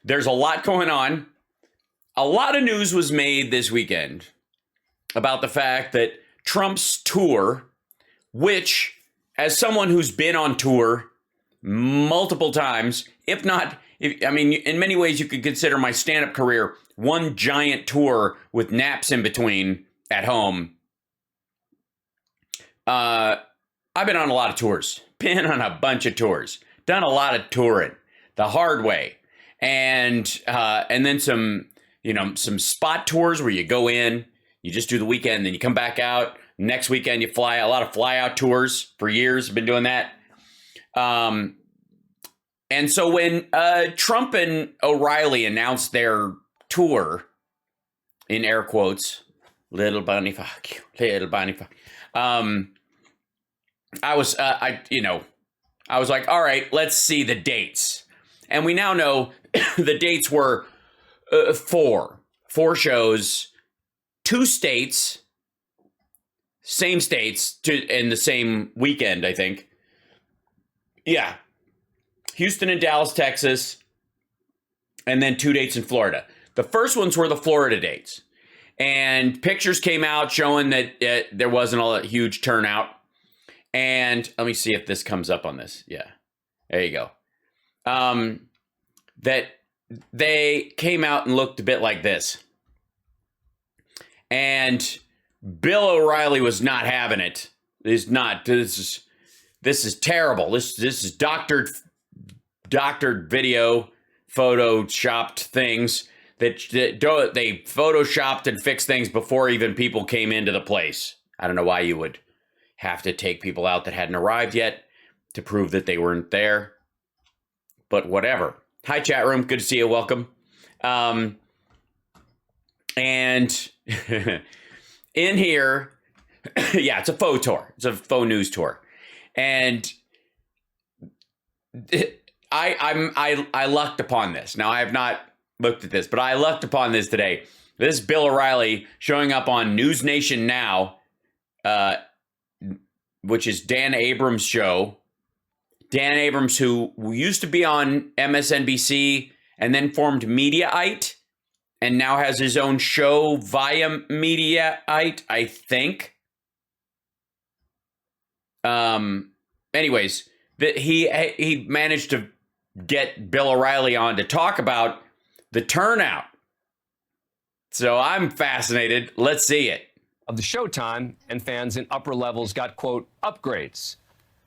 there's a lot going on. A lot of news was made this weekend about the fact that Trump's tour, which, as someone who's been on tour multiple times, if not, in many ways you could consider my stand-up career one giant tour with naps in between at home. I've been on a lot of tours, been on a bunch of tours, done a lot of touring the hard way. And then some spot tours where you go in, you just do the weekend, then you come back out. Next weekend, you fly. A lot of fly-out tours for years. I've been doing that. And so when Trump and O'Reilly announced their tour, in air quotes, little bunny fuck you, little bunny fuck. I was like, all right, let's see the dates. And we now know the dates were four shows, 2 states, same states in the same weekend, I think. Yeah. Houston and Dallas, Texas, and then 2 dates in Florida. The first ones were the Florida dates. And pictures came out showing that there wasn't a huge turnout. And let me see if this comes up on this. Yeah, there you go. That they came out and looked a bit like this. And Bill O'Reilly was not having it. This is terrible. This is doctored video, photoshopped things that they photoshopped and fixed things before even people came into the place. I don't know why you would have to take people out that hadn't arrived yet to prove that they weren't there. But whatever. Hi, chat room. Good to see you. Welcome. And in here, yeah, it's a faux tour. It's a faux news tour. And I lucked upon this. Now, I have not looked at this, but I lucked upon this today. This is Bill O'Reilly showing up on News Nation Now, which is Dan Abrams' show. Dan Abrams, who used to be on MSNBC and then formed Mediaite and now has his own show via Mediaite, I think. Anyways, he managed to get Bill O'Reilly on to talk about the turnout. So I'm fascinated. Let's see it. Of the showtime, and fans in upper levels got, quote, upgrades.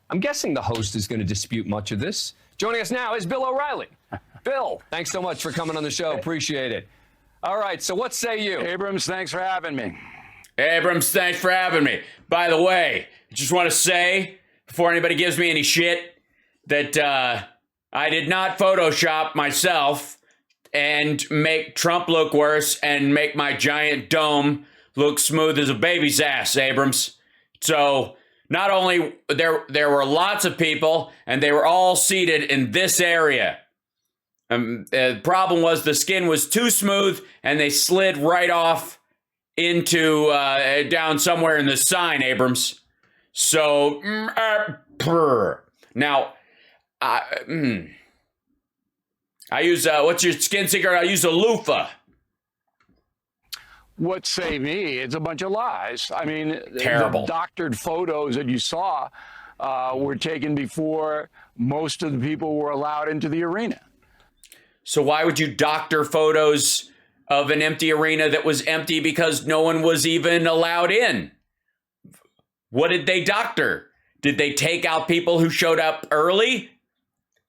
I'm guessing the host is going to dispute much of this. Joining us now is Bill O'Reilly. Bill, thanks so much for coming on the show. Appreciate it. All right, so what say you? Abrams, thanks for having me. Abrams, thanks for having me. By the way, I just want to say, before anybody gives me any shit, that I did not Photoshop myself and make Trump look worse and make my giant dome look smooth as a baby's ass, Abrams. So not only there were lots of people, and they were all seated in this area. The problem was the skin was too smooth, and they slid right off into down somewhere in the sign, Abrams. So now I use what's your skin secret? I use a loofah. What say me? It's a bunch of lies. I mean, terrible. The doctored photos that you saw were taken before most of the people were allowed into the arena. So why would you doctor photos of an empty arena that was empty because no one was even allowed in? What did they doctor? Did they take out people who showed up early?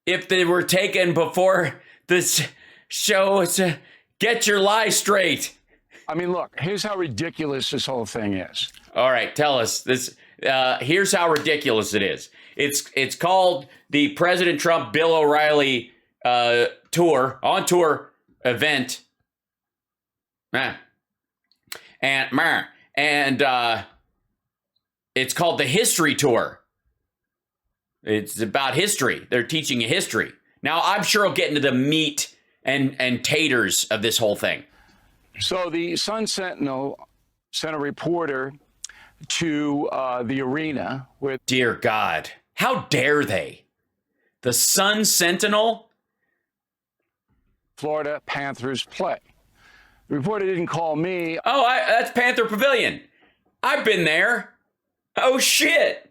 If they were taken before this show, get your lie straight. I mean, look, here's how ridiculous this whole thing is. All right, tell us this. Here's how ridiculous it is. It's called the President Trump Bill O'Reilly tour event. And it's called the History Tour. It's about history. They're teaching you history. Now, I'm sure I'll get into the meat and taters of this whole thing. So the Sun Sentinel sent a reporter to the arena with... Dear God, how dare they? The Sun Sentinel? Florida Panthers play. The reporter didn't call me. Oh, that's Panther Pavilion. I've been there. Oh shit.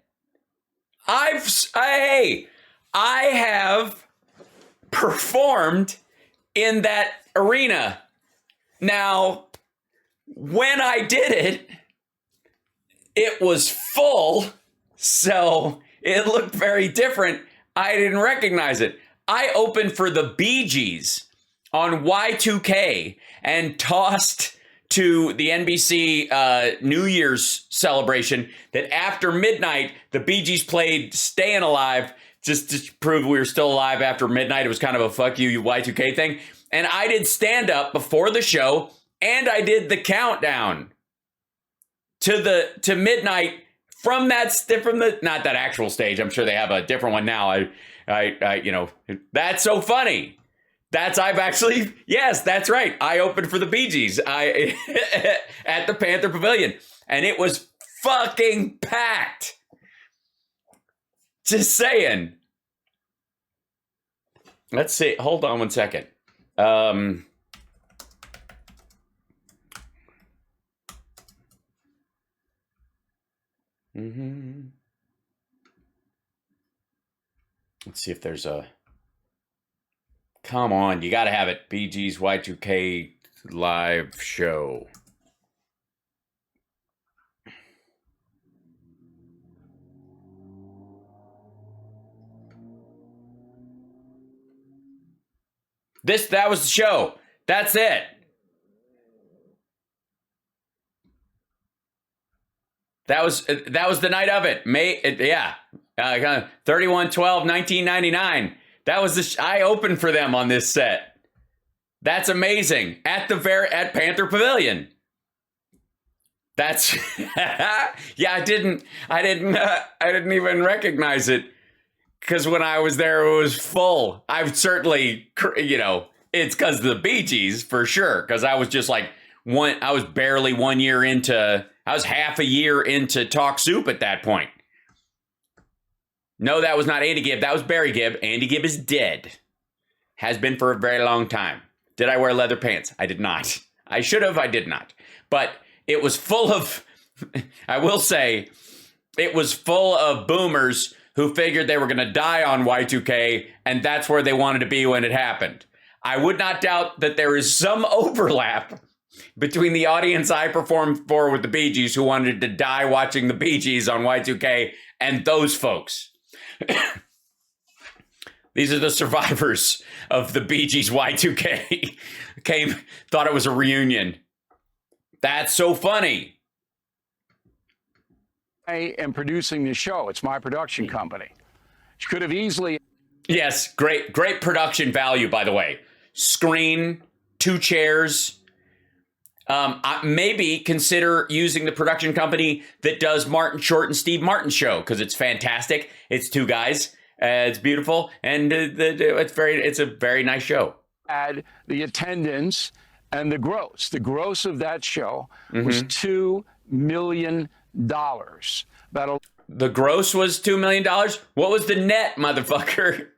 I have performed in that arena. Now, when I did it, it was full, so it looked very different. I didn't recognize it. I opened for the Bee Gees on Y2K and tossed to the NBC New Year's celebration that after midnight, the Bee Gees played Staying Alive just to prove we were still alive after midnight. It was kind of a fuck you Y2K thing. And I did stand up before the show, and I did the countdown to midnight from the not that actual stage. I'm sure they have a different one now. I you know, that's so funny. Yes, that's right. I opened for the Bee Gees at the Panther Pavilion, and it was fucking packed. Just saying. Let's see. Hold on one second. Let's see if there's a... Come on, you gotta have it. Bee Gees Y2K live show. That was the show. That's it. That was the night of it. 31/12/1999. That was I opened for them on this set. That's amazing. At Panther Pavilion. That's yeah. I didn't even recognize it because when I was there, it was full. I've certainly, it's because of the Bee Gees for sure. Because I was just like I was barely 1 year into. I was half a year into Talk Soup at that point. No, that was not Andy Gibb. That was Barry Gibb. Andy Gibb is dead. Has been for a very long time. Did I wear leather pants? I did not. I should have. I did not. But it was full of, I will say, it was full of boomers who figured they were going to die on Y2K, and that's where they wanted to be when it happened. I would not doubt that there is some overlap between the audience I performed for with the Bee Gees who wanted to die watching the Bee Gees on Y2K and those folks. These are the survivors of the Bee Gees Y2K. Thought it was a reunion. That's so funny. I am producing the show. It's my production company. You could have easily. Yes, great production value, by the way. Screen, 2 chairs. Maybe consider using the production company that does Martin Short and Steve Martin's show because it's fantastic. It's 2 guys. It's beautiful, and it's a very nice show. Add the attendance and the gross. The gross of that show was $2 million. The gross was $2 million. What was the net, motherfucker?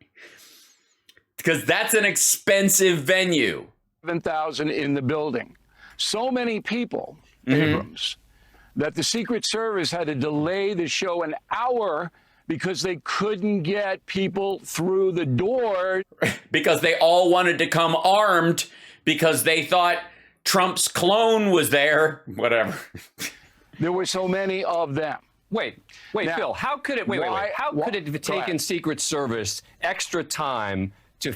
Because that's an expensive venue. 7,000 in the building. So many people, Abrams, that the Secret Service had to delay the show an hour because they couldn't get people through the door. Because they all wanted to come armed because they thought Trump's clone was there. Whatever. There were so many of them. Wait, Now, Phil, how could it, how could it have taken Secret Service extra time to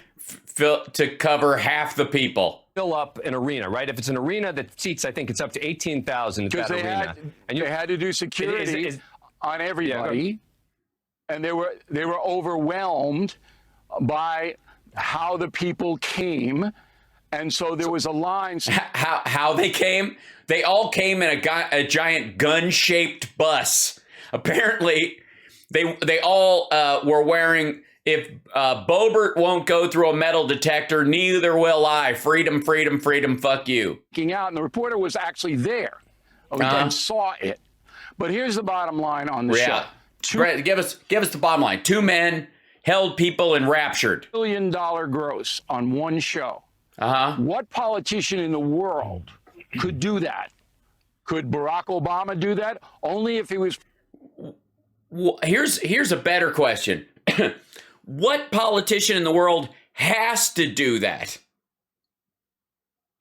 cover half the people? Fill up an arena, right? If it's an arena that seats, I think it's up to 18,000 at that arena. And they had to do security on everybody. And they were overwhelmed by how the people came. And so there was a line. How they came? They all came in a giant gun-shaped bus. Apparently, they all were wearing, if Boebert won't go through a metal detector, neither will I. Freedom, freedom, freedom, fuck you. Out, and the reporter was actually there and saw it. But here's the bottom line on the show. Brett, give us the bottom line. 2 men held people enraptured. $1 billion gross on one show. What politician in the world could do that? Could Barack Obama do that? Only if he was. Well, here's a better question. What politician in the world has to do that?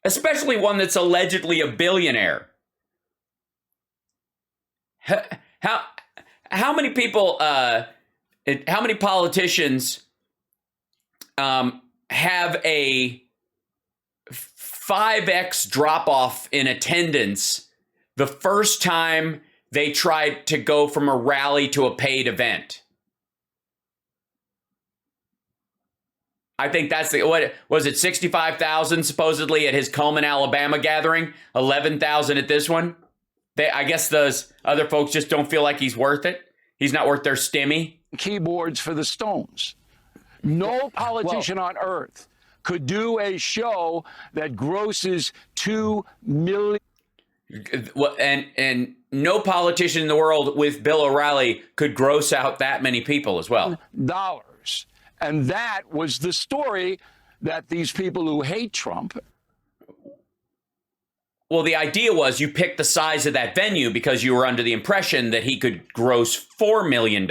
Especially one that's allegedly a billionaire. How many people, how many politicians have a 5x drop off in attendance the first time they tried to go from a rally to a paid event? I think that's what was it, 65,000 supposedly at his Coleman, Alabama gathering, 11,000 at this one. I guess those other folks just don't feel like he's worth it. He's not worth their stimmy. Keyboards for the Stones. No politician on earth could do a show that grosses $2 million. And no politician in the world with Bill O'Reilly could gross out that many people as well. Dollars. And that was the story that these people who hate Trump. Well, the idea was you picked the size of that venue because you were under the impression that he could gross $4 million,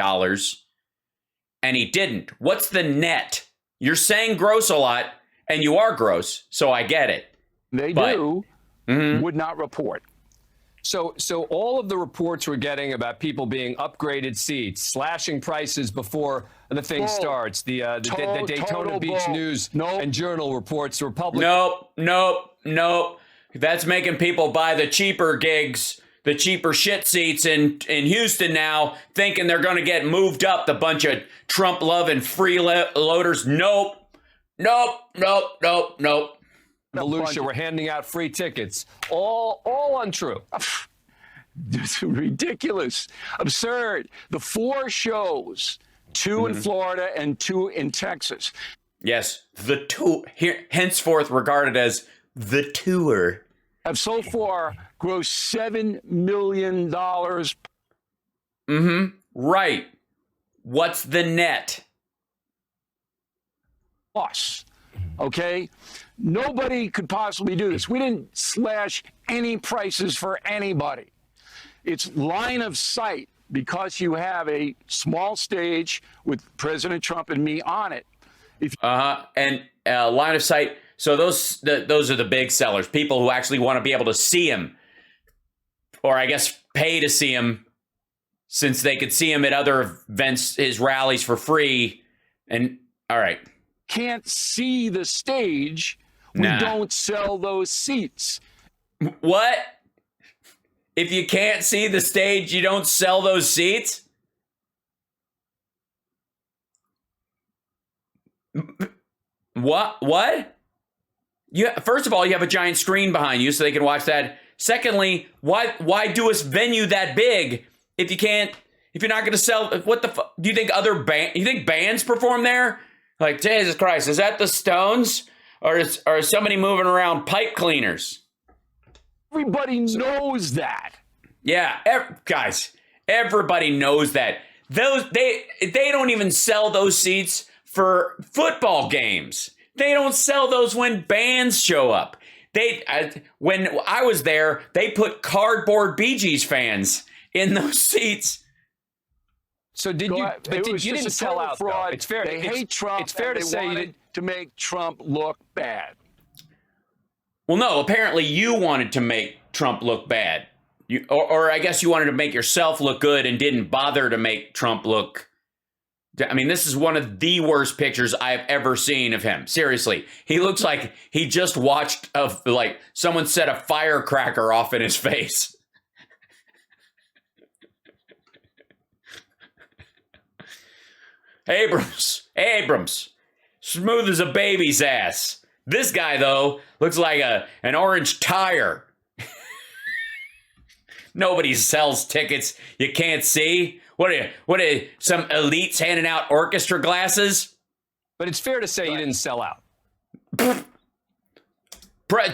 and he didn't. What's the net? You're saying gross a lot, and you are gross, so I get it. They would not report. So all of the reports we're getting about people being upgraded seats, slashing prices before the thing starts, the Daytona Beach News and Journal reports, the Republican. Nope. That's making people buy the cheaper gigs, the cheaper shit seats in Houston now, thinking they're going to get moved up, the bunch of Trump-loving freeloaders. Nope. Volusia, we're handing out free tickets. All untrue. It's ridiculous. Absurd. The 4 shows, 2 in Florida and 2 in Texas. Yes, the tour, here henceforth regarded as the tour, have so far grossed $7 million. Right. What's the net? Plus, okay? Nobody could possibly do this. We didn't slash any prices for anybody. It's line of sight because you have a small stage with President Trump and me on it. And line of sight. So those are the big sellers, people who actually want to be able to see him, or I guess pay to see him, since they could see him at other events, his rallies for free. And all right. Can't see the stage. We don't sell those seats. What? If you can't see the stage, you don't sell those seats? What? First of all, you have a giant screen behind you so they can watch that. Secondly, why do a venue that big if you're not going to sell? What the fuck? Do you think you think bands perform there? Like, Jesus Christ, is that the Stones? Or is somebody moving around pipe cleaners? Everybody knows that. Yeah, guys, everybody knows that. They don't even sell those seats for football games. They don't sell those when bands show up. When I was there, they put cardboard Bee Gees fans in those seats. So did you? But you didn't sell out. Fraud. It's fair. They hate Trump. It's fair to say you did to make Trump look bad. Well, no. Apparently, you wanted to make Trump look bad. Or I guess you wanted to make yourself look good and didn't bother to make Trump look. I mean, this is one of the worst pictures I've ever seen of him. Seriously, he looks like he just watched someone set a firecracker off in his face. Abrams, smooth as a baby's ass. This guy, though, looks like an orange tire. Nobody sells tickets you can't see. What are some elites handing out orchestra glasses? But it's fair to say you didn't sell out.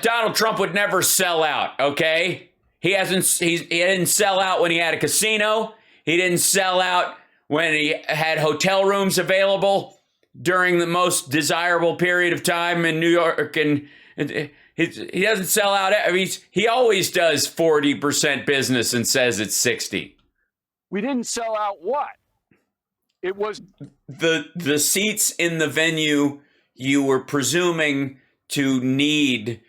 Donald Trump would never sell out, okay? He didn't sell out when he had a casino. He didn't sell out when he had hotel rooms available. during the most desirable period of time in New York, and he doesn't sell out. I mean, he always does 40% business and says it's 60. We didn't sell out what? It was The seats in the venue you were presuming to need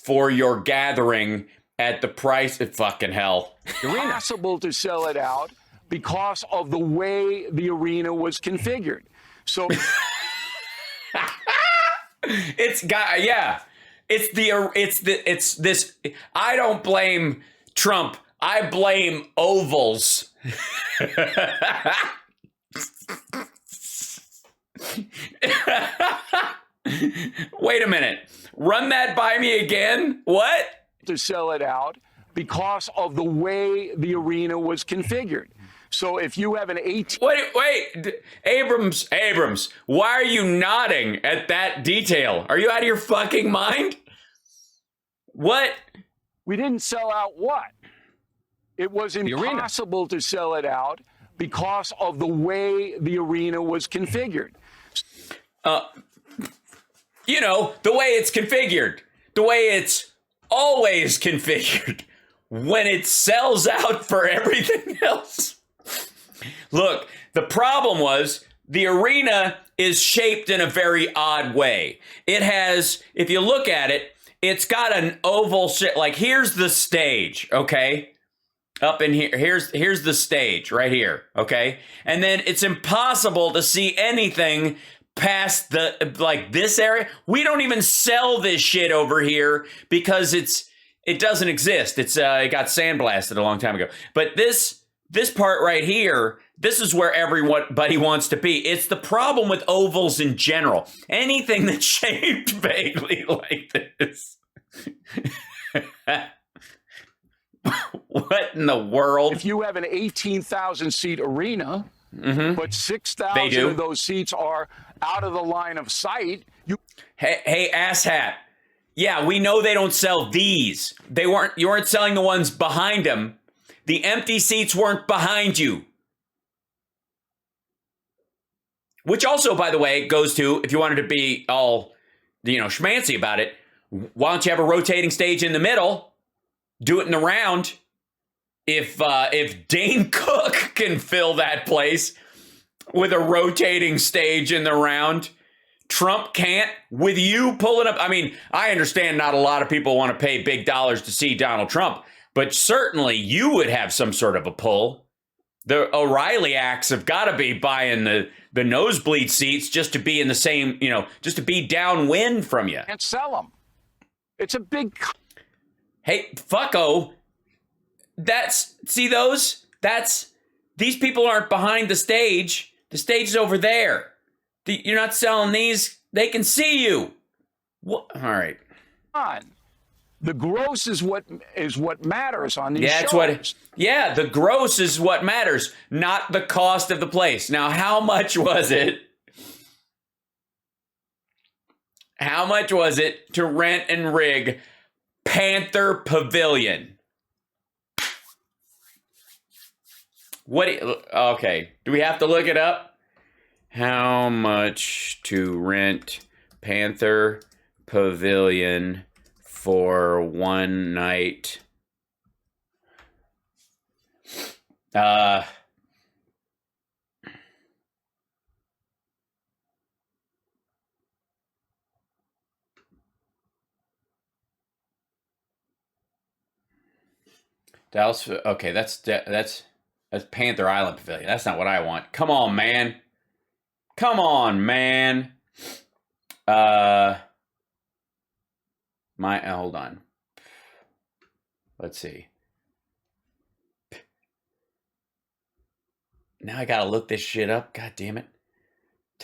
for your gathering at the price of fucking hell. impossible to sell it out because of the way the arena was configured. So It's this. I don't blame Trump. I blame ovals. Wait a minute. Run that by me again. What? to sell it out because of the way the arena was configured. So if you have an 18 Wait, Abrams, why are you nodding at that detail? Are you out of your fucking mind? What? we didn't sell out what? It was impossible to sell it out because of the way the arena was configured. You know, the way it's configured, the way it's always configured when it sells out for everything else. Look, the problem was the arena is shaped in a very odd way. It has, if you look at it, it's got an oval shape. Like, here's the stage, okay? Up in here, here's the stage right here, okay? And then it's impossible to see anything past the, like, this area. We don't even sell this shit over here because it doesn't exist. It got sandblasted a long time ago. But this part right here, this is where everybody wants to be. It's the problem with ovals in general. Anything that's shaped vaguely like this. What in the world? If you have an 18,000 seat arena, but 6,000 of those seats are out of the line of sight, Hey, asshat. Yeah, we know they don't sell these. You weren't selling the ones behind them. The empty seats weren't behind you. Which also, by the way, goes to, if you wanted to be all, schmancy about it, why don't you have a rotating stage in the middle? Do it in the round. If Dane Cook can fill that place with a rotating stage in the round, Trump can't. With you pulling up, I mean, I understand not a lot of people want to pay big dollars to see Donald Trump, but certainly you would have some sort of a pull. The O'Reilly acts have got to be buying the nosebleed seats just to be in the same, just to be downwind from you. can't sell them. It's a big... Hey, fucko. These people aren't behind the stage. The stage is over there. You're not selling these. They can see you. What? All right. The gross is what matters on these shows. The gross is what matters, not the cost of the place. Now, how much was it? How much was it to rent and rig Panther Pavilion? Okay, do we have to look it up? How much to rent Panther Pavilion for one night? Dallas. Okay, that's Panther Island Pavilion. That's not what I want. Come on, man. Hold on. Let's see. Now I gotta look this shit up. God damn it.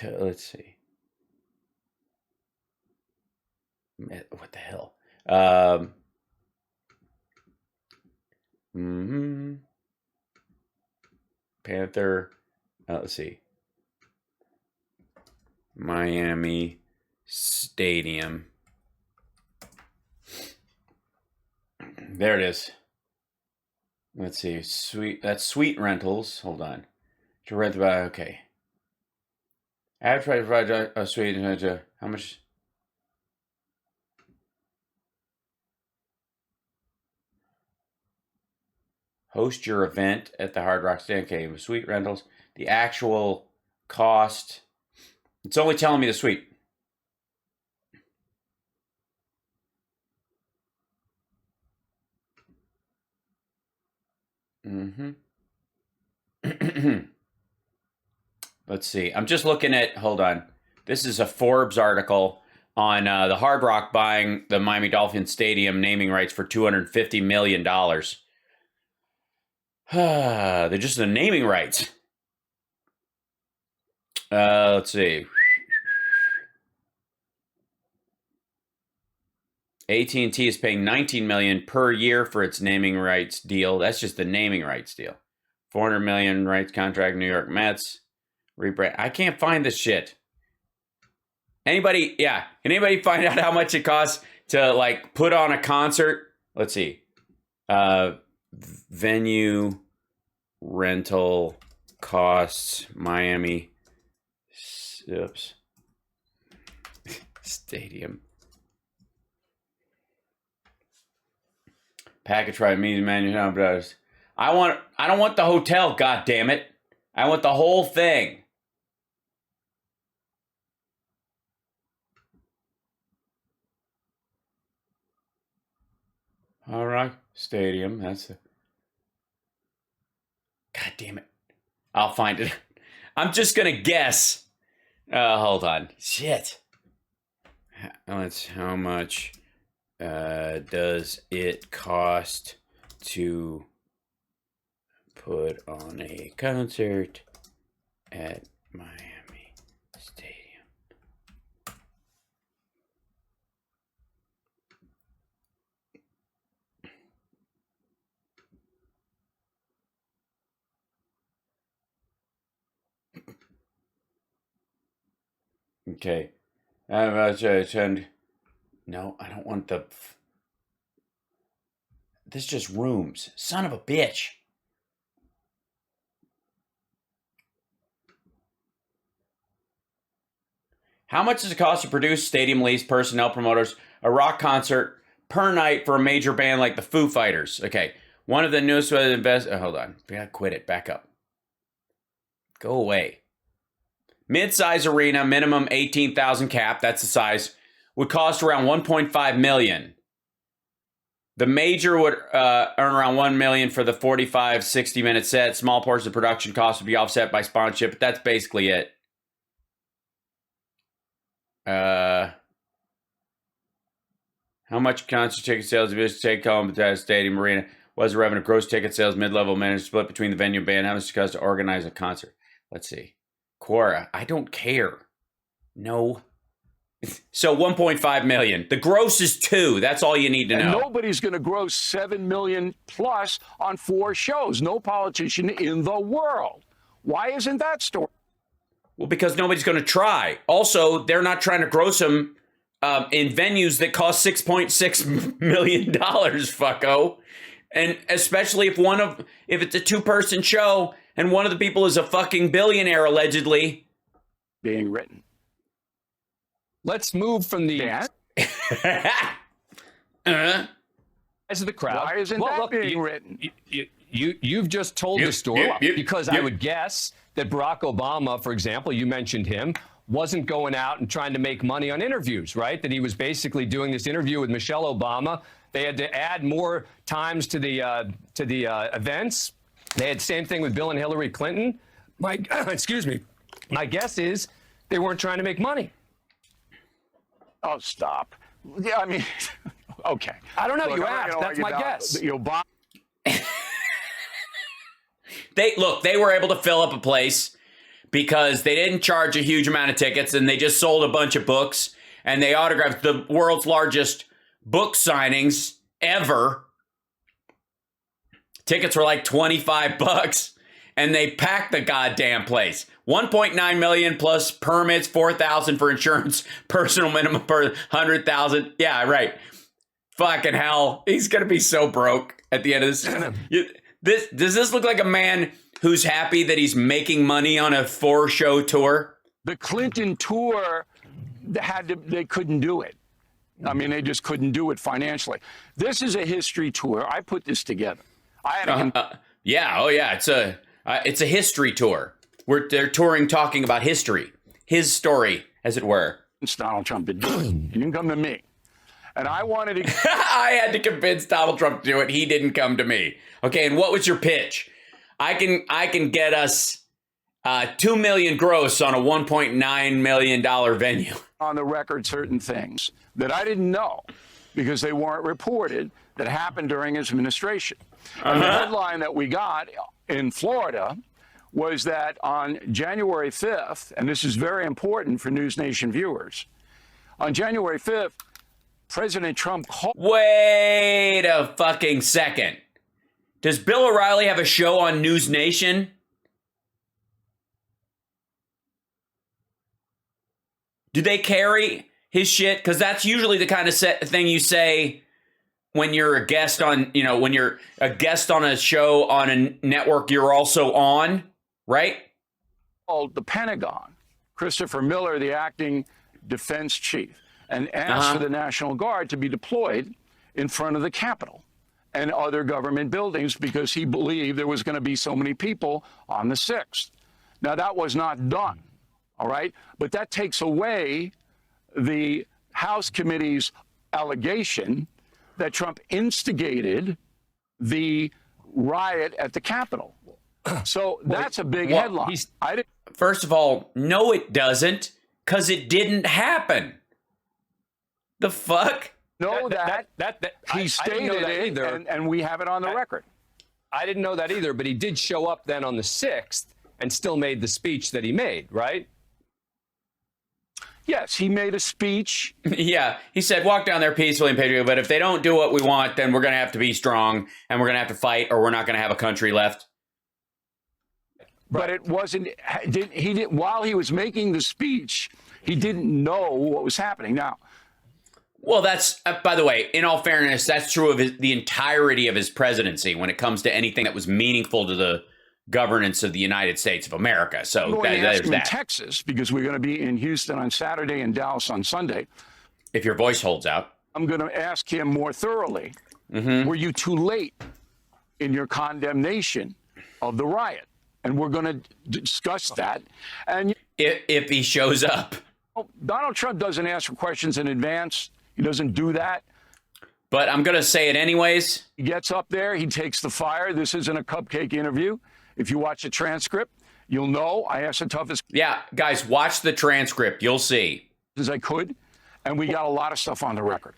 Let's see. What the hell? Panther. Let's see. Miami Stadium. There it is. Let's see. That's Suite Rentals. Hold on. To rent by, okay. Advertise provide a suite. How much? Host your event at the Hard Rock Stand. Okay, with suite rentals. The actual cost. It's only telling me the suite. Let's see. I'm just looking at, hold on. This is a Forbes article on the Hard Rock buying the Miami Dolphins Stadium naming rights for $250 million. They're just the naming rights. Let's see. AT&T is paying $19 million per year for its naming rights deal. That's just the naming rights deal. $400 million rights contract, New York Mets. Rebrand. I can't find this shit. Anybody? Yeah. Can anybody find out how much it costs to like put on a concert? Let's see. Venue rental costs, Miami. Oops. Stadium. Package right means manufacturer. I don't want the hotel, god damn it. I want the whole thing. All right, stadium. That's a. God damn it. I'll find it. I'm just gonna guess. Hold on. Shit. How much does it cost to put on a concert at Miami Stadium? Okay. No, I don't want the. This is just rooms. Son of a bitch. How much does it cost to produce stadium lease, personnel, promoters, a rock concert per night for a major band like the Foo Fighters? Okay. One of the newest hold on. We gotta quit it. Back up. Go away. Mid-size arena, minimum 18,000 cap. That's the size. Would cost around 1.5 million. The major would earn around 1 million for the 45, 60-minute set. Small portion of production costs would be offset by sponsorship, but that's basically it. How much concert ticket sales did this take home at the stadium arena? Was the revenue gross ticket sales mid-level managed split between the venue and band? How much it cost to organize a concert? Let's see. Quora, I don't care. No. So 1.5 million. The gross is 2. That's all you need to know. Nobody's going to gross 7 million plus on 4 shows. No politician in the world. Why isn't that story? Well, because nobody's going to try. Also, they're not trying to gross them in venues that cost $6.6 million, fucko. And especially if it's a 2-person show and one of the people is a fucking billionaire, allegedly. Being written. Let's move from the Yeah. eyes of the crowd. Why isn't that being written? You've just told the story because I would guess that Barack Obama, for example, you mentioned him, wasn't going out and trying to make money on interviews, right? That he was basically doing this interview with Michelle Obama. They had to add more times to the events. They had the same thing with Bill and Hillary Clinton. Excuse me. My guess is they weren't trying to make money. Oh, stop. Yeah, I mean, okay. I don't know. Look, You I'm not asked. gonna That's argue my about guess. the Obama. They were able to fill up a place because they didn't charge a huge amount of tickets and they just sold a bunch of books and they autographed the world's largest book signings ever. Tickets were like $25 and they packed the goddamn place. 1.9 million plus permits, 4,000 for insurance, personal minimum per 100,000. Yeah, right. Fucking hell. He's going to be so broke at the end of this. Does this look like a man who's happy that he's making money on a 4-show tour? The Clinton tour they couldn't do it. I mean, they just couldn't do it financially. This is a history tour. I put this together. I had a yeah, oh yeah, it's a history tour. They're touring, talking about history, his story, as it were. Donald Trump to do it. He didn't come to me, and I wanted to. I had to convince Donald Trump to do it. He didn't come to me. Okay, and what was your pitch? I can get us 2 million gross on a $1.9 million venue. On the record, certain things that I didn't know because they weren't reported that happened during his administration. And the headline that we got in Florida was that on January 5th, and this is very important for News Nation viewers, on January 5th, President Trump called. Wait a fucking second. Does Bill O'Reilly have a show on News Nation? Do they carry his shit? Because that's usually the kind of thing you say when you're a guest on, when you're a guest on a show on a network you're also on, right? Called the Pentagon, Christopher Miller, the acting defense chief, and asked for the National Guard to be deployed in front of the Capitol and other government buildings because he believed there was going to be so many people on the 6th. Now, that was not done, all right? But that takes away the House committee's allegation that Trump instigated the riot at the Capitol. So that's a big headline. First of all, no, it doesn't, because it didn't happen. The fuck? No, he stated it, either. And we have it on the record. I didn't know that either, but he did show up then on the 6th and still made the speech that he made, right? Yes, he made a speech. Yeah, he said, walk down there peacefully and patriotic, but if they don't do what we want, then we're going to have to be strong and we're going to have to fight or we're not going to have a country left. But it wasn't, while he was making the speech, he didn't know what was happening. Now, well, that's, by the way, in all fairness, that's true of the entirety of his presidency when it comes to anything that was meaningful to the governance of the United States of America. So I'm going to there's ask him that. in Texas, because we're going to be in Houston on Saturday and Dallas on Sunday. If your voice holds out. I'm going to ask him more thoroughly, were you too late in your condemnation of the riot? And we're going to discuss that. And if he shows up. Donald Trump doesn't ask for questions in advance. He doesn't do that. But I'm going to say it anyways. He gets up there. He takes the fire. This isn't a cupcake interview. If you watch the transcript, you'll know I asked the toughest. Yeah, guys, watch the transcript. You'll see. As I could. And we got a lot of stuff on the record.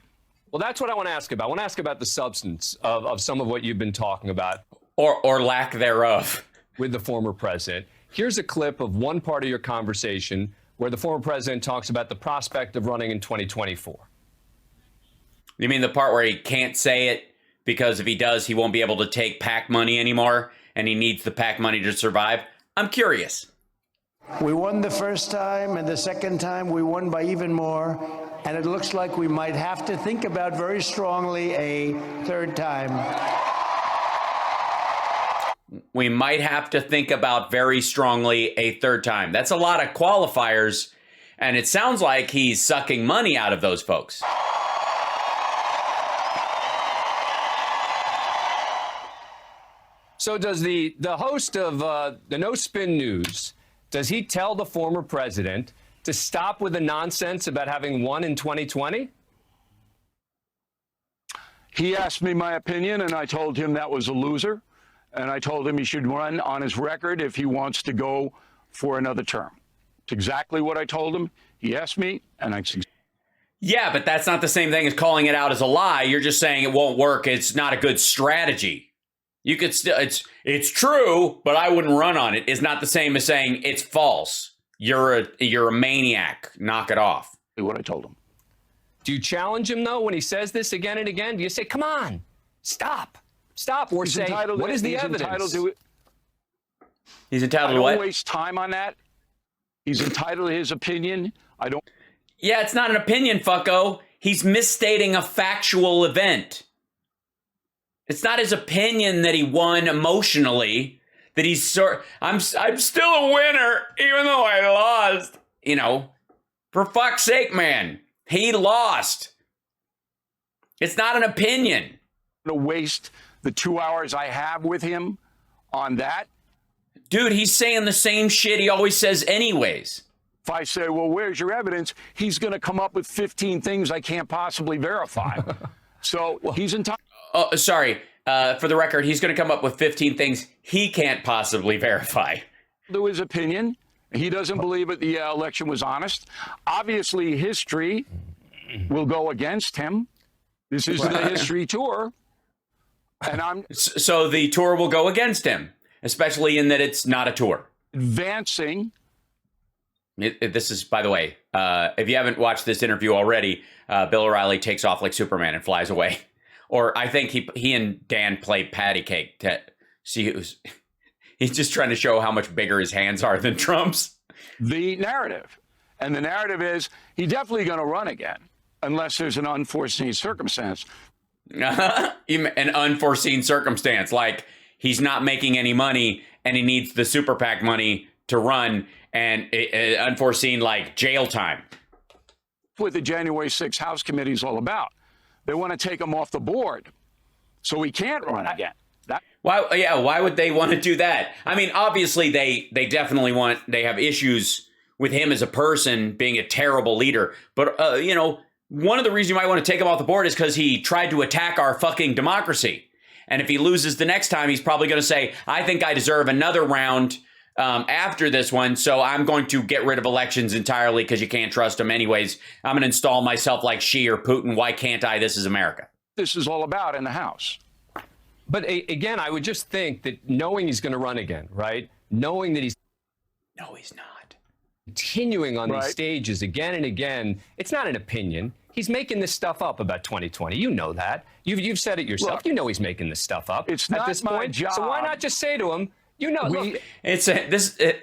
Well, that's what I want to ask about. I want to ask about the substance of some of what you've been talking about. Or lack thereof. With the former president. Here's a clip of one part of your conversation where the former president talks about the prospect of running in 2024. You mean the part where he can't say it because if he does, he won't be able to take PAC money anymore and he needs the PAC money to survive? I'm curious. We won the first time, and the second time we won by even more, and it looks like we might have to think about very strongly a third time. We might have to think about very strongly a third time. That's a lot of qualifiers, and it sounds like he's sucking money out of those folks. So does the host of the No Spin News, does he tell the former president to stop with the nonsense about having won in 2020? He asked me my opinion, and I told him that was a loser. And I told him he should run on his record if he wants to go for another term. It's exactly what I told him. He asked me, and I said, yeah, but that's not the same thing as calling it out as a lie. You're just saying it won't work. It's not a good strategy. You could still, it's true, but I wouldn't run on it. It's not the same as saying it's false. You're a maniac. Knock it off. What I told him. Do you challenge him, though, when he says this again and again? Do you say, come on, stop? Stop, or say, what is the evidence? Entitled to it. He's entitled to what? I don't waste time on that. He's entitled to his opinion. I don't. Yeah, it's not an opinion, fucko. He's misstating a factual event. It's not his opinion that he won emotionally, that he's I'm still a winner, even though I lost. you know, for fuck's sake, man. He lost. It's not an opinion. To waste the 2 hours I have with him on that. Dude, he's saying the same shit he always says anyways. If I say, well, where's your evidence? He's going to come up with 15 things I can't possibly verify. So he's entitled. Oh, sorry. For the record, he's going to come up with 15 things he can't possibly verify. To his opinion. He doesn't believe that the election was honest. Obviously, history will go against him. This is the history tour. And So the tour will go against him, especially in that it's not a tour. Advancing. This is, by the way, if you haven't watched this interview already, Bill O'Reilly takes off like Superman and flies away. Or I think he and Dan play patty cake to see who's... He's just trying to show how much bigger his hands are than Trump's. The narrative. And the narrative is he's definitely going to run again unless there's an unforeseen circumstance. An unforeseen circumstance, like he's not making any money and he needs the super PAC money to run, and unforeseen like jail time. What the January 6th House Committee is all about. They want to take him off the board so he can't run again. Why would they want to do that? I mean, obviously they definitely they have issues with him as a person being a terrible leader. But, one of the reasons you might want to take him off the board is because he tried to attack our fucking democracy. And if he loses the next time, he's probably going to say, I think I deserve another round after this one. So I'm going to get rid of elections entirely because you can't trust them anyways. I'm going to install myself like Xi or Putin. Why can't I? This is America. This is all about in the House. But again, I would just think that knowing he's going to run again, right? Knowing that he's not continuing on these stages again and again, it's not an opinion. He's making this stuff up about 2020. You know that. You've said it yourself. Look, you know he's making this stuff up. It's not at this my point. job. So why not just say to him, look,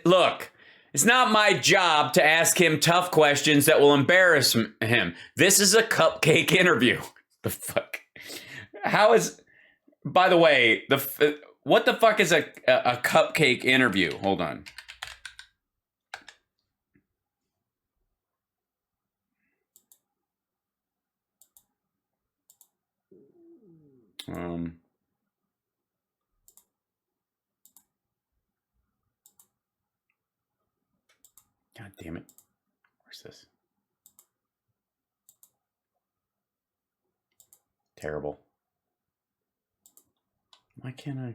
Look, it's not my job to ask him tough questions that will embarrass him. This is a cupcake interview. The fuck? How is... By the way, what the fuck is a cupcake interview? Hold on. God damn it. Where's this? Terrible. Why can't I?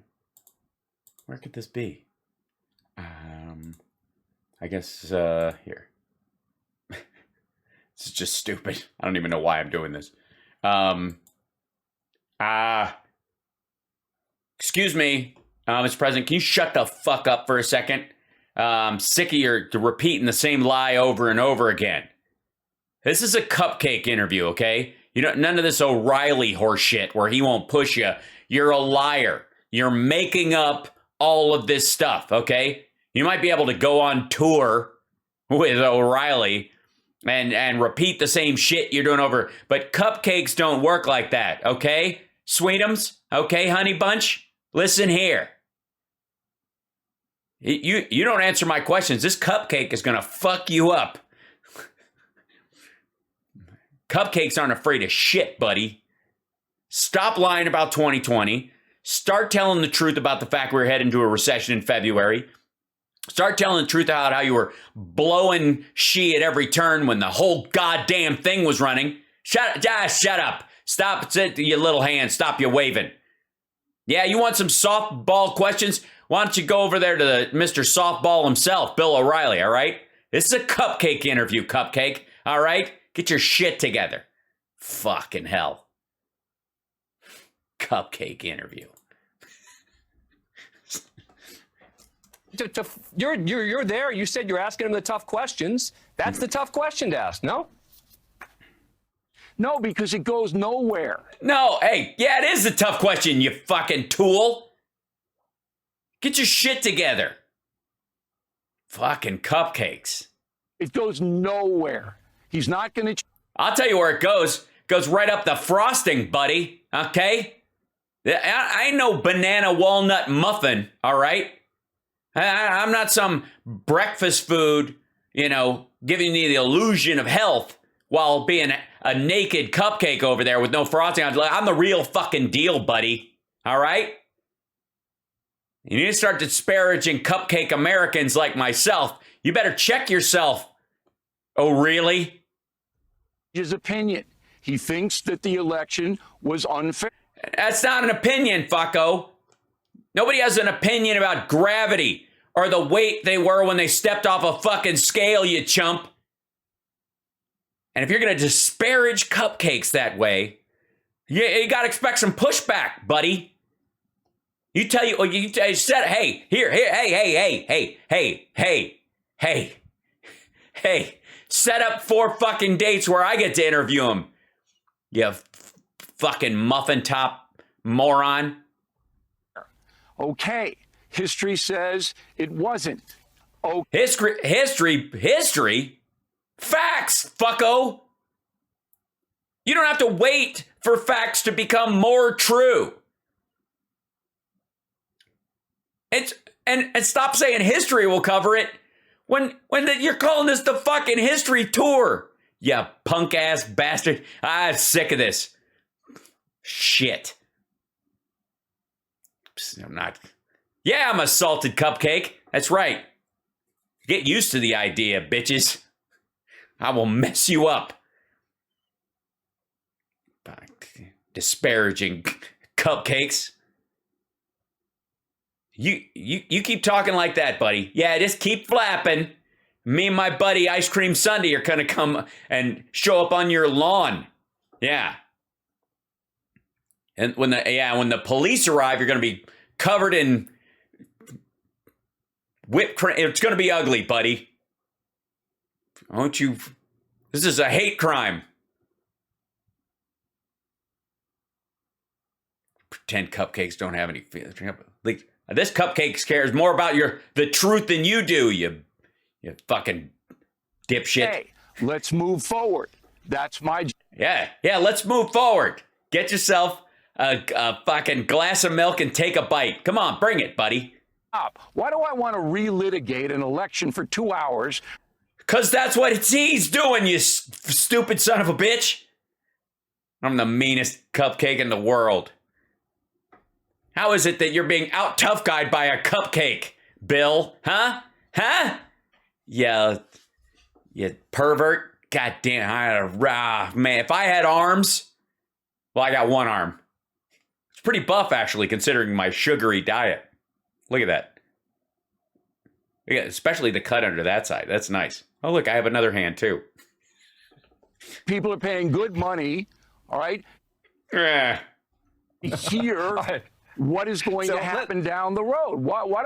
Where could this be? I guess here. This is just stupid. I don't even know why I'm doing this. Excuse me, Mr. President, can you shut the fuck up for a second? I'm sick of your repeating the same lie over and over again. This is a cupcake interview, okay? None of this O'Reilly horse shit where he won't push you. You're a liar. You're making up all of this stuff, okay? You might be able to go on tour with O'Reilly and repeat the same shit you're doing over, but cupcakes don't work like that, okay? Sweetums, okay, honey bunch? Listen here. You don't answer my questions. This cupcake is going to fuck you up. Cupcakes aren't afraid of shit, buddy. Stop lying about 2020. Start telling the truth about the fact we're heading into a recession in February. Start telling the truth about how you were blowing Xi at every turn when the whole goddamn thing was running. Shut up. Stop, your little hands. Stop you waving. Yeah, you want some softball questions? Why don't you go over there to Mr. Softball himself, Bill O'Reilly, all right? This is a cupcake interview, Cupcake, all right? Get your shit together. Fucking hell. Cupcake interview. You're there. You said you're asking him the tough questions. That's the tough question to ask, no? No, because it goes nowhere. No, hey, yeah, it is a tough question, you fucking tool. Get your shit together. Fucking cupcakes. It goes nowhere. He's not going to... I'll tell you where it goes. It goes right up the frosting, buddy. Okay? I ain't no banana walnut muffin, all right? I'm not some breakfast food, you know, giving you the illusion of health while being a naked cupcake over there with no frosting on. I'm the real fucking deal, buddy. All right? You need to start disparaging cupcake Americans like myself. You better check yourself. Oh, really? His opinion. He thinks that the election was unfair. That's not an opinion, fucko. Nobody has an opinion about gravity or the weight they were when they stepped off a fucking scale, you chump. And if you're going to disparage cupcakes that way, you got to expect some pushback, buddy. You said, hey, hey, set up 4 fucking dates where I get to interview him. You fucking muffin top moron. Okay. History says it wasn't. Oh, History? Facts, fucko. You don't have to wait for facts to become more true. And stop saying history will cover it when you're calling this the fucking history tour. You punk ass bastard. I'm sick of this. Shit. I'm not. Yeah, I'm a salted cupcake. That's right. Get used to the idea, bitches. I will mess you up. Disparaging cupcakes. You keep talking like that, buddy. Yeah, just keep flapping. Me and my buddy Ice Cream Sunday are gonna come and show up on your lawn. Yeah. And when the police arrive, you're gonna be covered in whipped cream. It's gonna be ugly, buddy. Won't you? This is a hate crime. Pretend cupcakes don't have any feelings. Like, this cupcake cares more about the truth than you do, you fucking dipshit. hey, let's move forward. That's my Yeah, let's move forward. Get yourself a fucking glass of milk and take a bite. Come on, bring it, buddy. job. Why do I want to relitigate an election for 2 hours? Because that's what he's doing, you stupid son of a bitch. I'm the meanest cupcake in the world. How is it that you're being out-tough guyed by a cupcake, Bill? Huh? Yeah, you pervert. God damn, man, if I had arms, well, I got one arm. It's pretty buff, actually, considering my sugary diet. Look at that. Look at, especially the cut under that side. That's nice. Oh, look, I have another hand, too. People are paying good money, all right, Eh. hear what is going to happen down the road. What?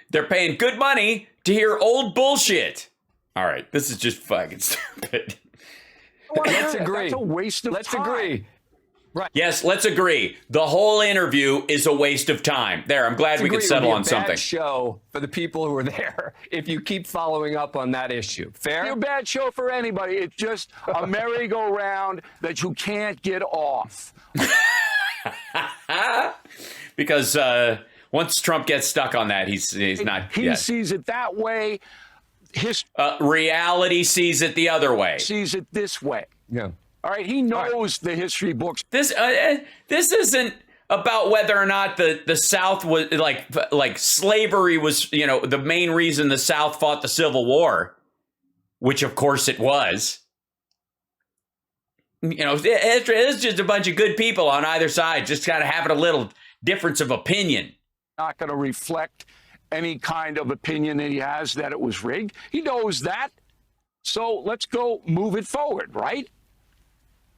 They're paying good money to hear old bullshit. All right, this is just fucking stupid. Let's agree. That's a waste of time. Let's agree. Right. Yes, let's agree. The whole interview is a waste of time. There, I'm glad we could settle on something. Bad show for the people who are there if you keep following up on that issue. Fair? It's a bad show for anybody. It's just a merry-go-round that you can't get off. Because once Trump gets stuck on that, he's not. He sees it that way. Reality sees it the other way. Sees it this way. Yeah. All right. He knows the history books. This isn't about whether or not the South was like slavery was, the main reason the South fought the Civil War, which of course it was. It's just a bunch of good people on either side, just kind of having a little difference of opinion. Not going to reflect any kind of opinion that he has that it was rigged. He knows that. So let's go move it forward, right?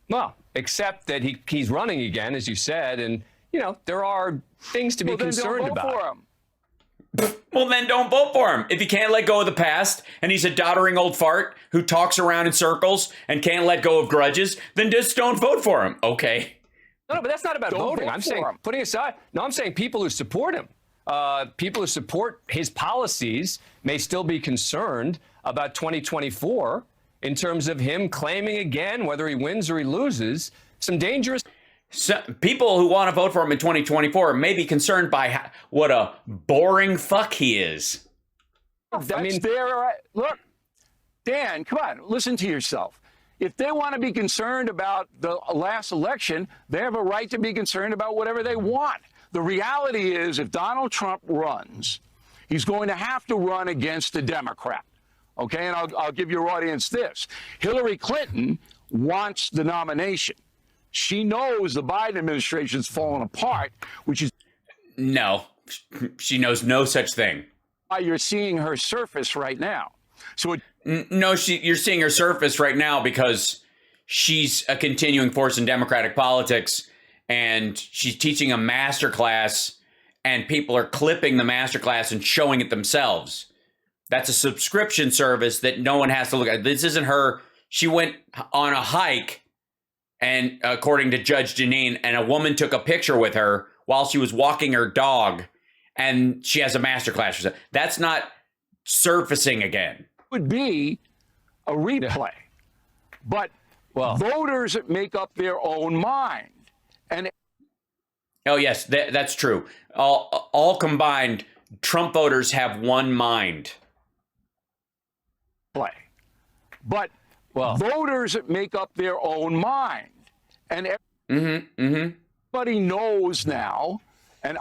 Well, except that he's running again, as you said, and, there are things to be concerned about. For him. Well, then don't vote for him. If he can't let go of the past and he's a doddering old fart who talks around in circles and can't let go of grudges, then just don't vote for him. Okay. No, but that's not about voting. Vote I'm saying him. putting aside. No, I'm saying people who support him. People who support his policies may still be concerned about 2024 in terms of him claiming again, whether he wins or he loses, some dangerous. So, people who want to vote for him in 2024 may be concerned by what a boring fuck he is. Look, Dan, come on, listen to yourself. If they want to be concerned about the last election, they have a right to be concerned about whatever they want. The reality is, if Donald Trump runs, he's going to have to run against a Democrat. Okay, and I'll give your audience this. Hillary Clinton wants the nomination. She knows the Biden administration's fallen apart, which is No, she knows no such thing. why you're seeing her surface right now. So No, you're seeing her surface right now because she's a continuing force in Democratic politics, and she's teaching a master class, and people are clipping the master class and showing it themselves. That's a subscription service that no one has to look at. This isn't her. She went on a hike, and according to Judge Janine, and a woman took a picture with her while she was walking her dog, and she has a master class. That's not surfacing again. would be a replay. But voters make up their own mind. And oh, yes, that's true. All combined, Trump voters have one mind. play. But voters make up their own mind. And everybody knows now. And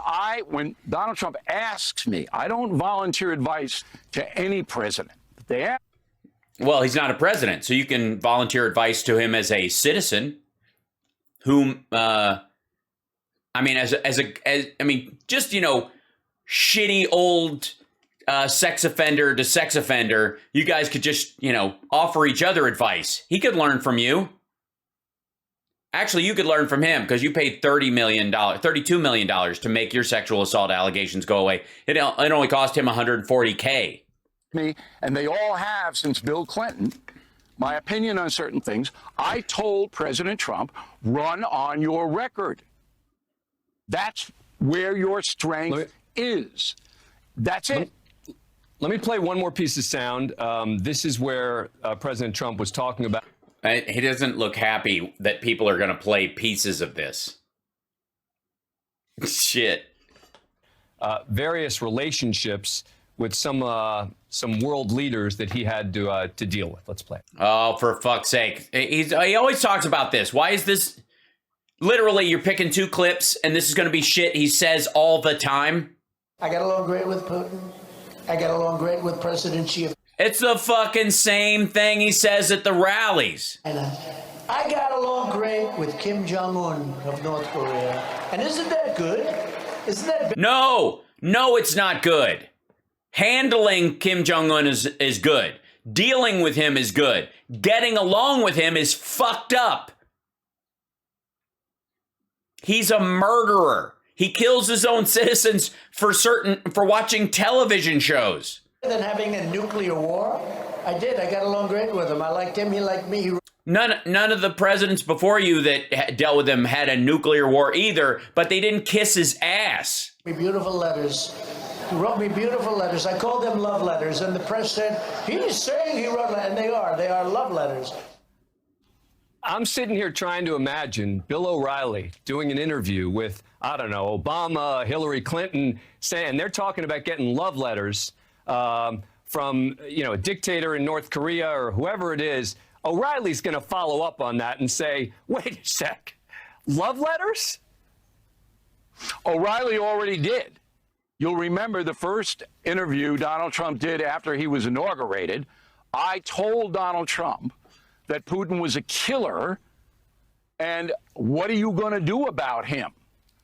when Donald Trump asks me, I don't volunteer advice to any president. They ask. Well, he's not a president, so you can volunteer advice to him as a citizen. Whom, I mean, just shitty old sex offender to sex offender. You guys could just offer each other advice. He could learn from you. Actually, you could learn from him because you paid $32 million to make your sexual assault allegations go away. It only cost him $140K. Me, and they all have since Bill Clinton, my opinion on certain things. I told President Trump, run on your record. That's where your strength is. That's it. Let me play one more piece of sound. This is where President Trump was talking about. He doesn't look happy that people are going to play pieces of this. Shit. Various relationships with some world leaders that he had to deal with. Let's play. Oh, for fuck's sake. He always talks about this. Why is this? Literally, you're picking two clips, and this is going to be shit he says all the time. I got along great with Putin. I got along great with President Xi. It's the fucking same thing he says at the rallies. And I got along great with Kim Jong-un of North Korea. And isn't that good? Isn't that No, it's not good. Handling Kim Jong-un is good. Dealing with him is good. Getting along with him is fucked up. He's a murderer. He kills his own citizens for watching television shows. than having a nuclear war? I did. I got along great with him. I liked him. He liked me. None of the presidents before you that dealt with him had a nuclear war either, but they didn't kiss his ass. Beautiful letters. He wrote me beautiful letters. I called them love letters, and the press said, he's saying he wrote letters, and they are love letters. I'm sitting here trying to imagine Bill O'Reilly doing an interview with, I don't know, Obama, Hillary Clinton, saying they're talking about getting love letters from, a dictator in North Korea or whoever it is. O'Reilly's going to follow up on that and say, wait a sec, love letters? O'Reilly already did. You'll remember the first interview Donald Trump did after he was inaugurated. I told Donald Trump that Putin was a killer, and what are you going to do about him?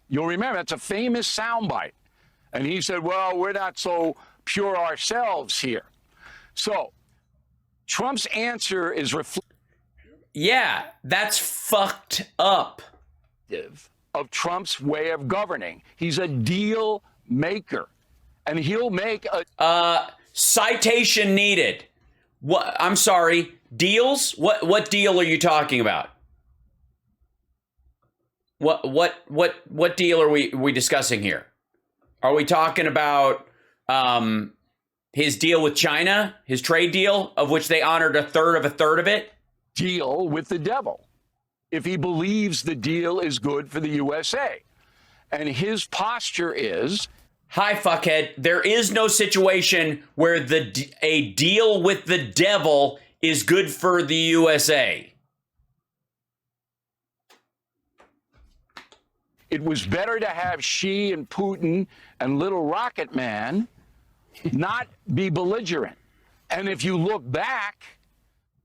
You'll remember, that's a famous soundbite. And he said, well, we're not so pure ourselves here. So Trump's answer is Yeah, that's fucked up. Of Trump's way of governing. He's a deal maker, and he'll make a citation needed. What? I'm sorry. Deals? What deal are you talking about? What deal are we discussing here? Are we talking about his deal with China, his trade deal, of which they honored a third of it? deal with the devil if he believes the deal is good for the USA. And his posture is, hi, fuckhead. There is no situation where a deal with the devil is good for the USA. It was better to have Xi and Putin and Little Rocket Man not be belligerent. And if you look back,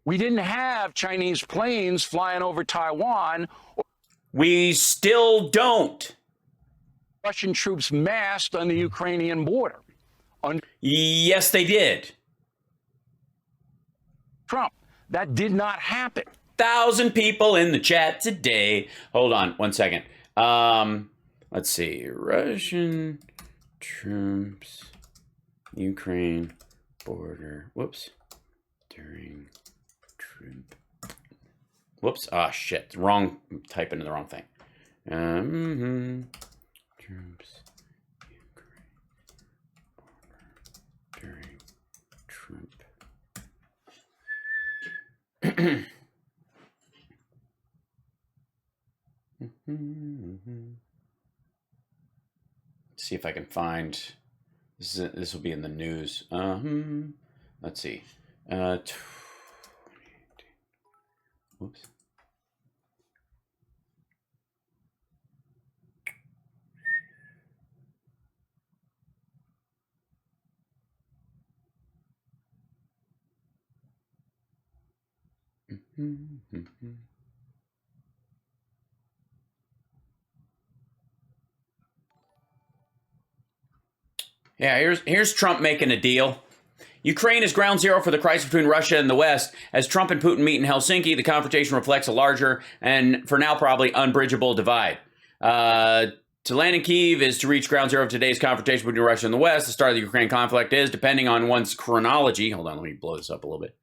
we didn't have Chinese planes flying over Taiwan. We still don't. Russian troops massed on the Ukrainian border. Yes, they did. Trump. That did not happen. 1,000 people in the chat today. Hold on 1 second. Let's see. Russian troops, Ukraine border. Whoops. During troop. Whoops. Ah, shit. Wrong. I'm typing in the wrong thing. Troops, Ukraine border during troop. See if I can find this will be in the news. Let's see. Whoops. Yeah, here's Trump making a deal. Ukraine is ground zero for the crisis between Russia and the West. As Trump and Putin meet in Helsinki, the confrontation reflects a larger and, for now, probably unbridgeable divide. To land in Kyiv is to reach ground zero of today's confrontation between Russia and the West. The start of the Ukraine conflict is, depending on one's chronology. Hold on, let me blow this up a little bit.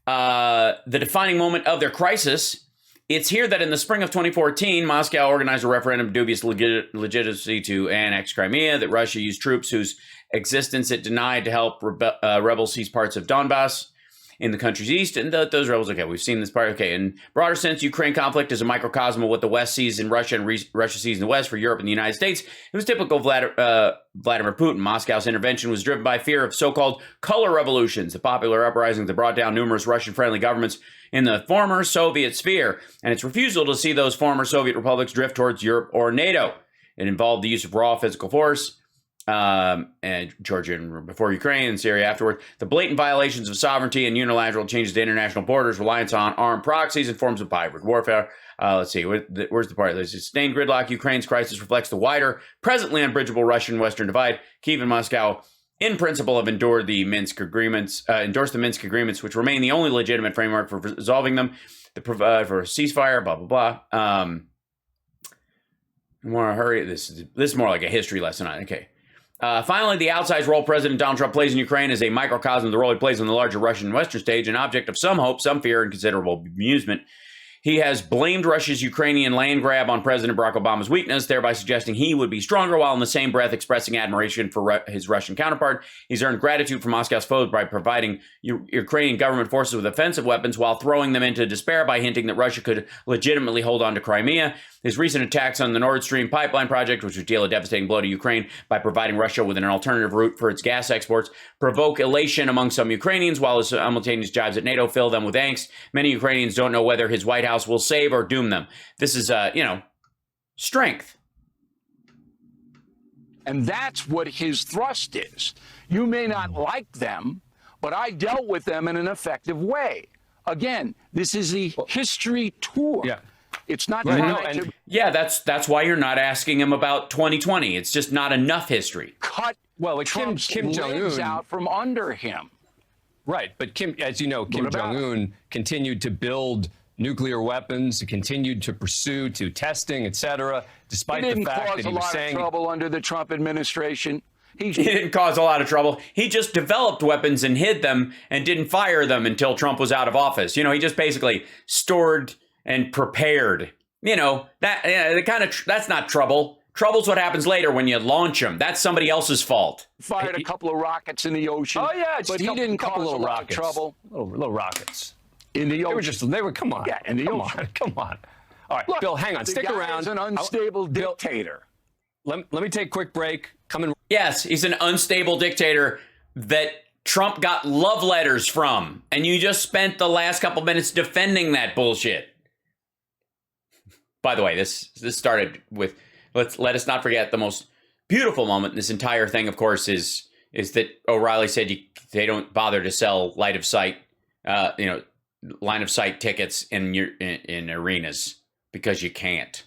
The defining moment of their crisis. It's here that in the spring of 2014, Moscow organized a referendum of dubious legitimacy to annex Crimea, that Russia used troops whose existence it denied to help rebels seize parts of Donbass in the country's east, and those rebels, okay, we've seen this part, okay. In broader sense, Ukraine conflict is a microcosm of what the West sees in Russia and Russia sees in the West for Europe and the United States. It was typical of Vladimir Putin. Moscow's intervention was driven by fear of so-called color revolutions, the popular uprisings that brought down numerous Russian-friendly governments in the former Soviet sphere, and its refusal to see those former Soviet republics drift towards Europe or NATO. It involved the use of raw physical force, and Georgia before Ukraine and Syria afterward, the blatant violations of sovereignty and unilateral changes to international borders, reliance on armed proxies and forms of hybrid warfare. Let's see, where's the part? There's sustained gridlock. Ukraine's crisis reflects the wider, presently unbridgeable Russian-Western divide. Kyiv and Moscow, in principle, have endorsed the Minsk agreements, which remain the only legitimate framework for resolving them. That provide for a ceasefire. Blah blah blah. More hurry. This is more like a history lesson. Okay. Finally, the outsized role President Donald Trump plays in Ukraine is a microcosm of the role he plays on the larger Russian Western stage, an object of some hope, some fear, and considerable amusement. He has blamed Russia's Ukrainian land grab on President Barack Obama's weakness, thereby suggesting he would be stronger, while in the same breath expressing admiration for his Russian counterpart. He's earned gratitude from Moscow's foes by providing Ukrainian government forces with offensive weapons while throwing them into despair by hinting that Russia could legitimately hold on to Crimea. His recent attacks on the Nord Stream pipeline project, which would deal a devastating blow to Ukraine by providing Russia with an alternative route for its gas exports, provoke elation among some Ukrainians, while his simultaneous jibes at NATO fill them with angst. Many Ukrainians don't know whether his White House will save or doom them. This is, strength. And that's what his thrust is. You may not like them, but I dealt with them in an effective way. Again, this is a history tour. Yeah. It's not Yeah, that's why you're not asking him about 2020. It's just not enough history. Cut Kim Jong-un out from under him. Right, but as you know, Kim Jong-un continued to build nuclear weapons, continued to pursue to testing, etc., despite the fact that he was saying he didn't cause a lot of trouble under the Trump administration. He didn't cause a lot of trouble. He just developed weapons and hid them and didn't fire them until Trump was out of office. He just basically stored and prepared. That's not trouble. Trouble's what happens later when you launch them. That's somebody else's fault. Fired a couple of rockets in the ocean. Oh yeah, but he didn't cause a lot of trouble. Little rockets in the ocean. They were come on. Yeah, in the ocean. Come on. All right, Look, Bill, hang on. Stick around. He's an unstable dictator. Let me take a quick break. Yes, he's an unstable dictator that Trump got love letters from, and you just spent the last couple minutes defending that bullshit. By the way, this started with, let us not forget the most beautiful moment in this entire thing, of course, is that O'Reilly said they don't bother to sell line of sight tickets in arenas because you can't.